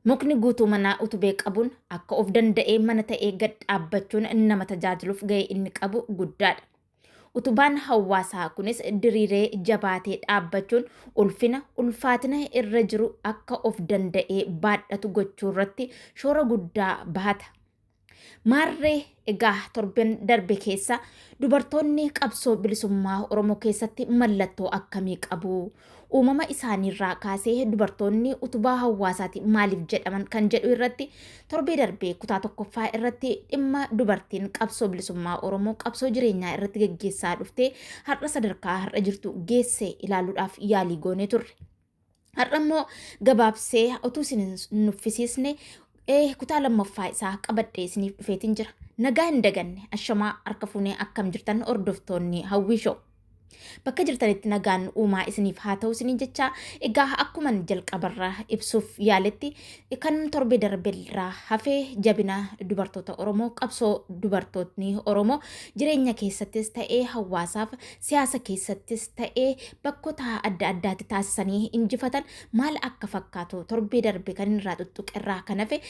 Mukni guutuu manaa utubee qabuun akka of danda'ee mana ta'ee gad dhaabbachuun nama tajaajiluuf ga'ee inni qabu guddaadha. Utubaan hawaasaa kunis diriiree jabaatee dhaabbachuun ulfina ulfaatina irra jiru akka of danda'ee baadhatu gochuu irratti shoora guddaa bahata. Maarree egaa torban darbe keessa dubartoonni qabsoo bilisummaa Oromoo keessatti mallattoo akkamii qabu? Uumama isaaniirraa kaasee dubartoonni utubaa hawaasaati maaliif jedhaman kan jedhu irratti torbee darbee kutaa tokkoffaa irratti dhimma dubartiin qabsoo bilisummaa Oromoo qabsoo jireenyaa irratti geggeessaa dhuftee har'a sadarkaa har'a jirtu geesse ilaaluudhaaf yaalii goonee turre. Har'a immoo gabaabsee utuu isin nuffisiisne kutaa lammaffaa isaa qabadhee isiniif dhufeetiin jira. Nagaa hin daganne ashamaa harka fuunee akkam jirtan hordoftoonni Hawwii Show. Bakka jirtanitti nagaan uumaa isiniif haa ta'u isiniin jecha egaa akkuman jalqabarraa ibsuuf yaaletti kan torbee darbelraa hafee jabina dubartoota Oromoo qabsoo dubartootni Oromoo jireenya keessattis ta'ee hawaasaaf siyaasa keessattis ta'ee bakkoota adda addaatti taasisanii injifatan maal akka fakkaatu torbee darbe kan irraa tuttuqerraa kan hafe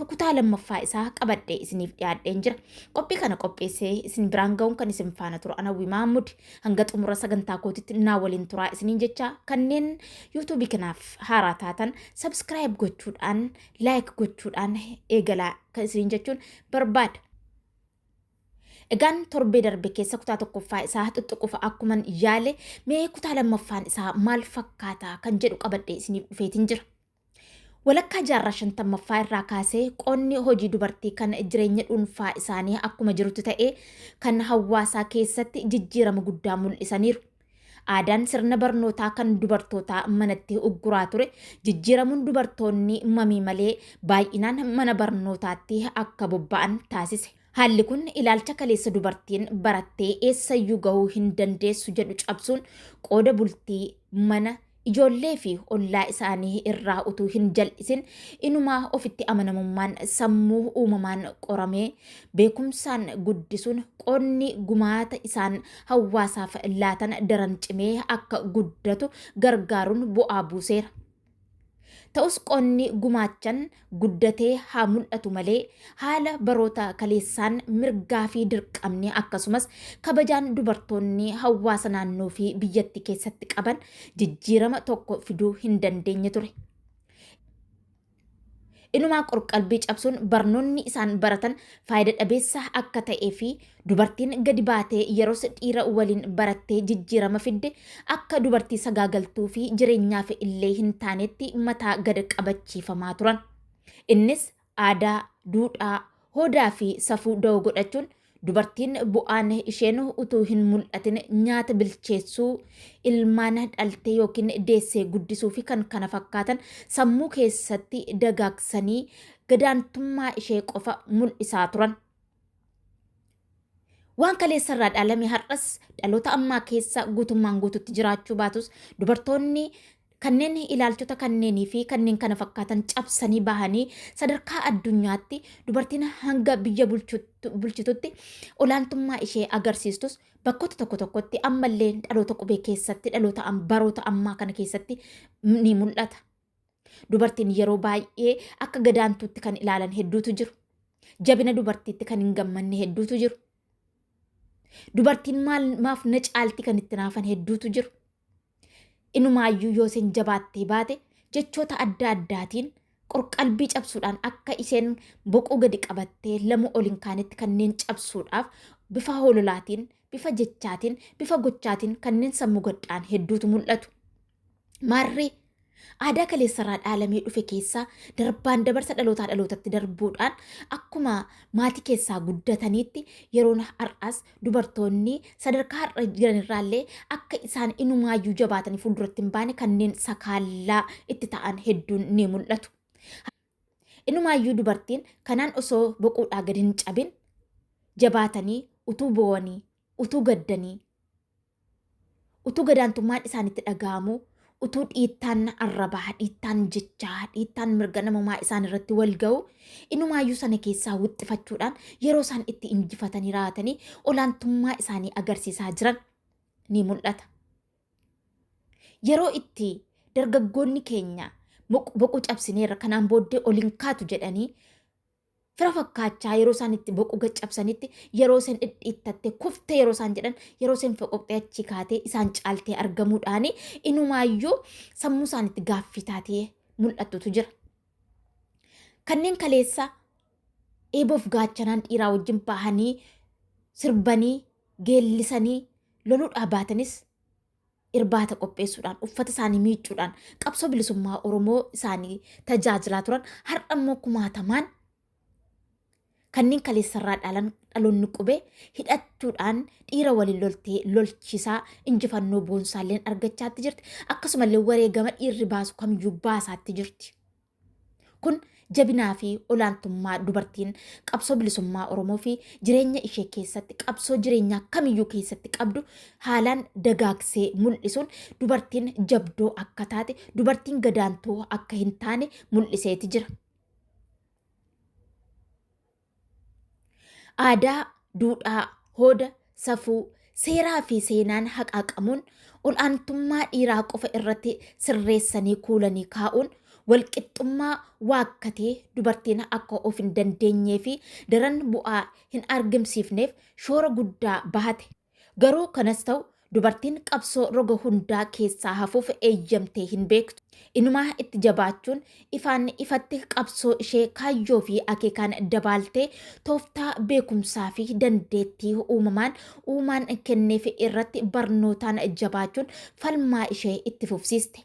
kutaa lammaffaa isaa qabadhee isiniif dhiyaadheen jira. Qophii kana qopheessee isin biraan ga'uun kan isin faana turu Hawwii Mahammud hanga xumura sagantaa kootitti naa waliin turaa isiniin jecha kanneen yuutuubii kanaaf haaraa taatan sabskiraayib gochuudhaan laayik gochuudhaan eegalaa kan isiniin jechuun barbaada. Egaan torbee darbe keessa kutaa tokkoffaa isaa tuttuqufa akkuman yaale mee kutaa lammaffaan isaa maal fakkaata kan jedhu qabadhee isiniif dhufeetiin jira. Walakkaa jaarraa 50ffaa irraa kaasee qoonni hojii dubartii kan jireenya dhuunfaa isaanii akkuma jirutti ta'ee kan hawaasaa keessatti jijjiirama guddaa mul'isaniiru. Aadaan sirna barnootaa kan dubartootaa manatti ugguraa ture jijjiiramuun dubartoonni mamii malee baay'inaan mana barnootaatti akka bobba'an taasise. Haalli kun ilaalcha kaleessa dubartiin barattee eessayyuu gahuu hin dandeessu jedhu cabsuun qooda bultii mana ijoollee fi ollaa isaanii irraa utuu hin jal'isin inumaa ofitti amanamummaan sammuu uumamaan qoramee beekumsaan guddisuun qoonni gumaata isaan hawaasaaf laatan daran cimee akka guddatu gargaaruun bu'aa buuseera. Ta'us qoonni gumaachan guddatee haa mul'atu malee haala baroota kaleessaan mirgaa fi dirqamni akkasumas kabajaan dubartoonni hawaasa naannoo fi biyyatti keessatti qaban jijjiirama tokko fiduu hin dandeenye ture. Inumaa qorqalbii cabsuun barnoonni isaan baratan faayidaa dhabeessa akka ta'ee fi dubartiin gadi baatee yeroos dhiira waliin barattee jijjiirama fidde akka dubartii sagaagaltuu fi jireenyaaf illee hin taanetti mataa gad qabachiifamaa turan. Innis aadaa, duudhaa, hoodaa fi safuu da'oo godhachuun dubartiin bu'aan isheen utuu hin mul'atin nyaata bilcheessuu, ilmaan dhaltee yookiin deessee guddisuu fi kan kana fakkaatan sammuu keessatti dagaagsanii gadaantummaa ishee qofa mul'isaa turan. Waan kaleessarraa dhaalame har'as dhaloota ammaa keessa guutummaan guututti jiraachuu baatus dubartoonni kanneen ilaalchota kanneenii fi kanneen kana fakkaatan cabsanii bahanii sadarkaa addunyaatti dubartiin hanga biyya bulchitutti olaantummaa ishee agarsiistus bakkoota tokko tokkotti ammallee dhaloota qubee keessatti dhaloota baroota ammaa kana keessatti ni mul'ata. Dubartiin yeroo baay'ee akka gadaantuutti kan ilaalan hedduutu jiru. Jabina dubartiitti kan hin gammanne hedduutu jiru. Dubartiin maaf na caalti kan itti naafan hedduutu jiru. Inumaayyuu yoo isheen jabaattee baate jechoota adda addaatiin qorqalbii cabsuudhaan akka isheen boquu gadi qabattee lamu ol hin kaanetti kanneen cabsuudhaaf bifa hololaatiin, bifa jechaatiin, bifa gochaatiin kanneen sammuu gadhaan hedduutu mul'atu. Maarree aadaa kaleessarraa dhaalamee dhufe keessaa darbaan dabarsa dhalootaa dhalootatti darbuudhaan akkuma maatii keessaa guddataniitti yeroon har'as dubartoonni sadarkaa har'a jiranirraallee akka isaan inumaayyuu jabaatanii fuulduratti hin baane kanneen sakaallaa itti ta'an hedduun ni mul'atu. Inumaayyuu dubartiin kanaan osoo boquudhaa gadi hin cabin jabaatanii utuu bo'anii, utuu gaddanii, utuu gadaantummaan isaanitti dhaga'amuu utuu dhiittaan arrabaa, dhiittaan jechaa, dhiittaan mirga namummaa isaan irratti wal ga'u inumaayyuu sana keessaa wixxifachuudhaan yeroo isaan itti injifatanii raatanii olaantummaa isaanii agarsiisaa jiran ni mul'ata. Yeroo itti dargaggoonni keenya boqu cabsineerra kanaan booddee oliin kaatu jedhanii fira fakkaachaa yeroo isaan itti boqu gaccabsanitti yeroo isaan dhidhiittatte kuftee yeroo isaan jedhan yeroo isaan foqoqxee achi kaatee isaan caaltee argamuudhaani inumaayyuu sammuu isaanitti gaaffii taatee mul'atutu jira. Kanneen kaleessa eeboof gaachanaan dhiiraa wajjin bahanii sirbanii geellisanii loluudhaa baatanis irbaata qopheessuudhaan uffata isaanii miicuudhaan qabsoo bilisummaa Oromoo isaanii tajaajilaa turan har'a immoo kumaatamaan kanneen kaleessarraa dhaloonni qubee hidhachuudhaan dhiira waliin loltee lolchisaa injifannoo boonsaalleen argachaatti jirti. Akkasumallee wareegama dhiirri baasu kamiyyuu baasaatti jirti. Kun jabinaa fi olaantummaa dubartiin qabsoo bilisummaa Oromoo fi jireenya ishee keessatti qabsoo jireenyaa kamiyyuu keessatti qabdu haalaan dagaagsee mul'isuun dubartiin jabdoo akka taate dubartiin gadaantoo akka hin taane mul'iseeti jira. Aadaa, duudhaa, hooda, safuu, seeraa fi seenaan haqaaqamuun olaantummaa dhiiraa qofa irratti sirreessanii kuulanii kaa'uun walqixxummaa waakkatee dubartiin akka of hin dandeenyee fi daran bu'aa hin argamsiifneef shoora guddaa bahate. Garuu kanas ta'u dubartiin qabsoo roga hundaa keessaa hafuuf eeyyamtee hin beektu. Inumaa itti jabaachuun ifaan ifatti qabsoo ishee kaayyoo fi akeekaan dabaaltee tooftaa beekumsaa fi dandeettii uumaan kenneef irratti barnootaan jabaachuun falmaa ishee itti fufsiiste.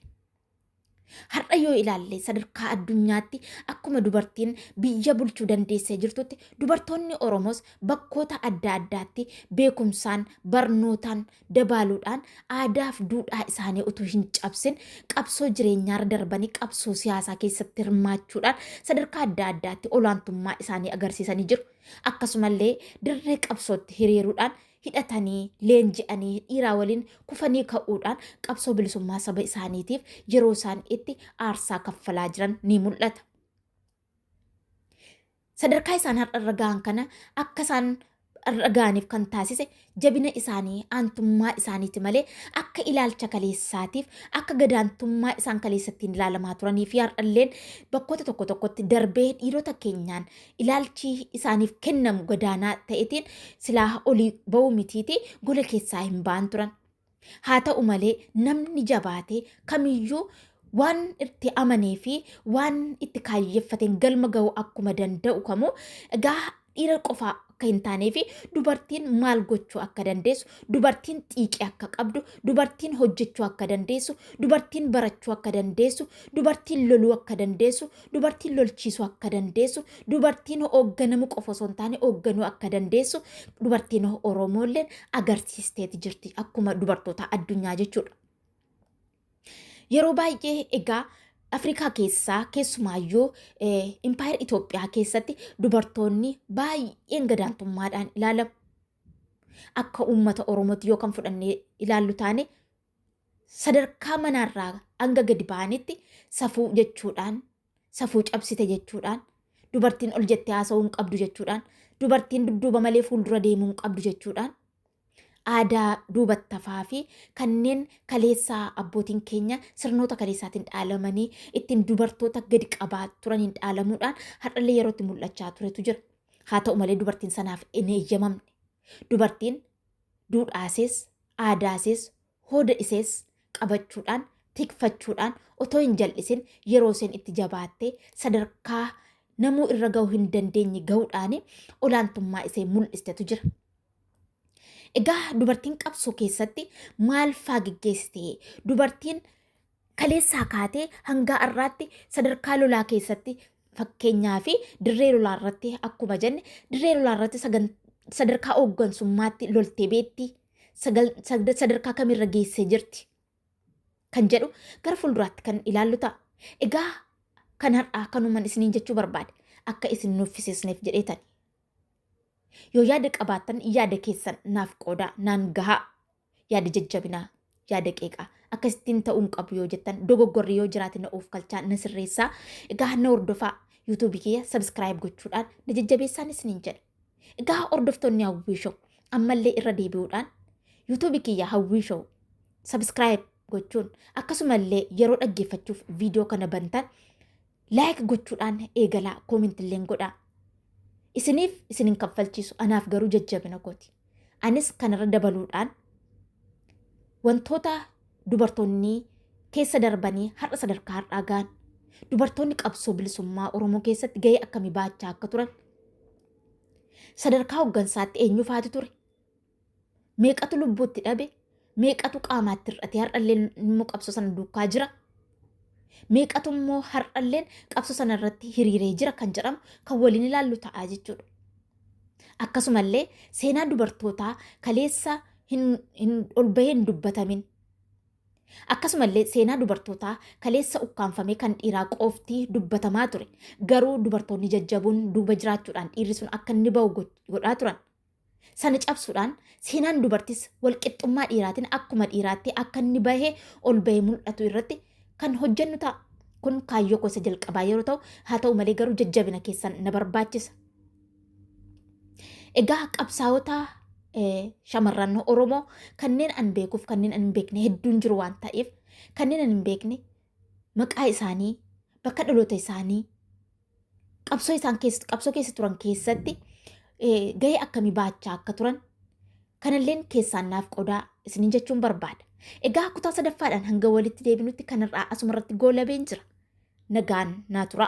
Har'a yoo ilaalle sadarkaa addunyaatti akkuma dubartiin biyya bulchuu dandeessee jirtutti dubartoonni Oromoos bakkoota adda addaatti beekumsaan barnootaan dabaaluudhaan aadaaf duudhaa isaanii utuu hin cabsin qabsoo jireenyaarra darbanii qabsoo siyaasaa keessatti hirmaachuudhaan sadarkaa adda addaatti olaantummaa isaanii agarsiisanii jiru. Akkasumallee dirree qabsootti hiriiruudhaan hidhatanii leenji'anii dhiiraa waliin kufanii ka'uudhaan qabsoo bilisummaa saba isaaniitiif yeroo isaan itti aarsaa kaffalaa jiran ni mul'ata. Sadarkaa isaan har'a gahan kana akka isaan gaaniif kan taasise jabina isaanii aantummaa isaaniiti malee akka ilaalcha kaleessaatiif akka gadaantummaa isaan kaleessattiin ilaalamaa turanii fi har'alleen bakkoota tokko tokkotti darbee dhiirota keenyaan ilaalchi isaaniif kennamu gadaanaa ta'etiin silaa olii ba'uu mitiiti gola keessaa hin ba'an turan. Haa ta'u malee namni jabaatee kamiyyuu waan itti amanee fi waan itti kaayyeffateen galma ga'uu akkuma danda'u kamuu egaa dhiira qofaa akka hin taanee fi dubartiin maal gochuu akka dandeessu, dubartiin xiiqii akka qabdu, dubartiin hojjechuu akka dandeessu, dubartiin barachuu akka dandeessu, dubartiin loluu akka dandeessu, dubartiin lolchiisuu akka dandeessu, dubartiin hoogganamuu qofa osoo hin taane hoogganuu akka dandeessu dubartiin Oromoolleen agarsiisteeti jirti akkuma dubartoota addunyaa jechuudha. Yeroo baay'ee egaa Afrikaa keessaa keessumaayyuu impaayir Itoophiyaa keessatti dubartoonni baay'een gadaantummaadhaan ilaalamu. Akka uummata Oromootti yoo kan fudhannee ilaallu taane sadarkaa manaarraa hanga gadi ba'anitti safuu jechuudhaan, safuu cabsite jechuudhaan, dubartiin ol jettee haasa'uu hin qabdu jechuudhaan, dubartiin dudduuba malee fuuldura deemuu hin qabdu jechuudhaan. Aadaa duubattafaa fi kanneen kaleessaa abbootiin keenya sirnoota kaleessaatiin dhaalamanii ittiin dubartoota gadi qabaa turaniin dhaalamuudhaan har'allee yerootti mul'achaa turetu jira. Haa ta'u malee dubartiin sanaaf hin eeyyamamne. Dubartiin duudhaasees, aadaasees, hooda isees qabachuudhaan, tikfachuudhaan otoo hin jal'isin yeroo isheen itti jabaattee sadarkaa namuu irra gahuu hin dandeenye gahuudhaan olaantummaa ishee mul'istetu jira. Egaa dubartiin qabsoo keessatti maal faa geggeessite? Dubartiin kaleessaa kaatee hanga har'aatti sadarkaa lolaa keessatti fakkeenyaa fi dirree lolaa irratti akkuma jenne dirree lolaa irratti sadarkaa hooggansummaatti loltee beetti sadarkaa kamirra geessee jirti kan jedhu gara fuulduraatti kan ilaallu ta'a. Egaa kan har'aa kanuman isiniin jechuu barbaade akka isin nuffisiisneef jedheetani. Yoo yaada qabaattan yaada keessan naaf qoodaa naan gahaa, yaada jajjabinaa, yaada qeeqaa akkasittiin ta'uun qabu yoo jettan dogoggorri yoo jiraate na of kalchaa na sirreessaa. Egaa na hordofaa yuutuubii kiyya sabskiraayib gochuudhaan na jajjabeessaan isiniin jedha. Egaa hordoftoonni Hawwii Show ammallee irra deebi'uudhaan yuutuubii kiyya Hawwii Show sabskiraayib gochuun akkasumallee yeroo dhaggeeffachuuf viidiyoo kana bantan laayik gochuudhaan eegalaa koomentillee godhaa. Isiniif isinin kaffalchiisu anaaf garuu jajjabina kooti. Anis kanarra dabaluudhaan wantoota dubartoonni keessa darbanii har'a sadarkaa har'aa ga'an dubartoonni qabsoo bilisummaa Oromoo keessatti gahee akkamii baachaa akka turan sadarkaa hooggansaatti eenyu faatu ture meeqatu lubbuutti dhabe meeqatu qaamaatti hir'ate har'allee immoo qabsoo sana duukaa jira meeqatu immoo har'allee qabsoo sana irratti hiriiree jira kan jedhamu kan waliin ilaallu ta'aa jechuudha. Akkasumallee seenaa dubartootaa kaleessa ol bahee hin dubbatamin. Akkasumallee seenaa dubartootaa kaleessa ukkaanfamee kan dhiiraa qofti dubbatamaa ture. Garuu dubartoonni jajjabuun duuba jiraachuudhaan dhiirri sun akka inni bahu godhaa turan. Sana cabsuudhaan seenaan dubartis walqixxummaa dhiiraatiin akkuma dhiiraatti akka inni bahee ol bahee mul'atu irratti kan hojjennu ta'a. Kun kaayyoo gosa jalqabaa yeroo ta'u, haa ta'u malee garuu jajjabina keessan na barbaachisa. Egaa qabsaa'ota shamarran Oromoo kanneen an beekuuf kanneen an hin beekne hedduun jiru waan ta'eef kanneen an hin beekne maqaa isaanii bakka dhaloota isaanii qabsoo keessa turan keessatti gahee akkamii baachaa akka turan kanalleen keessaan naaf qodaa isiniin jechuun barbaada. Egaa kutaa sadaffaadhaan hanga walitti deebinutti kanarraa asumarratti goolabeen jira. Nagaan naa tura.